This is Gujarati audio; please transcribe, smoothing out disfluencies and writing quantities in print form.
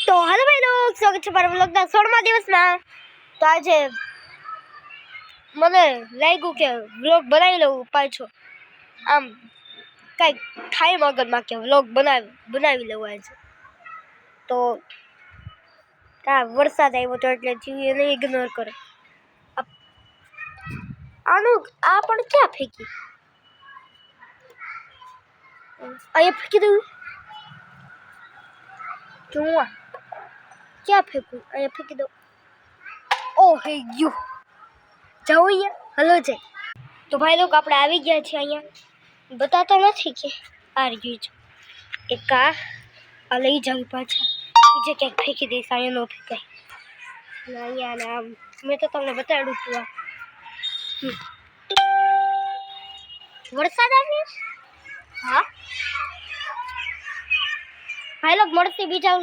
તો હાલો ભાઈ લોગ, સ્વાગત છે મારા વ્લોગના 16મા દિવસમાં। તો આજે મને લાગ્યું કે વ્લોગ બનાવી લઉં પાછો, આમ કાંઈક થાય મગજમાં કે વ્લોગ બનાવી લઉં આજે। તો વરસાદ આવ્યો તો એટલે જીવ એને ઇગ્નોર કરે। આનું આ પણ ક્યાં ફેંકી, અહીંયા ફેંકી દઉં જો ક્યાં ફેંકું, અહીંયા ફેંકી દઉં। ઓ હે ગયું, જાઉં અહીંયા, હલો છે। તો ભાઈ લોકો આપણે આવી ગયા છીએ અહીંયા, બતાતો નથી કે આ રહ્યું છે એક આ લઈ જાઉં પાછા, બીજે ક્યાંક ફેંકી દઈશ, અહીંયા ન ફેંકાય ને અહીંયા ને આમ મેં તો તમને બતાડ્યું હતું। આ વરસાદ આવ્યો, હા ભાઈ લોગ મળતી બીજા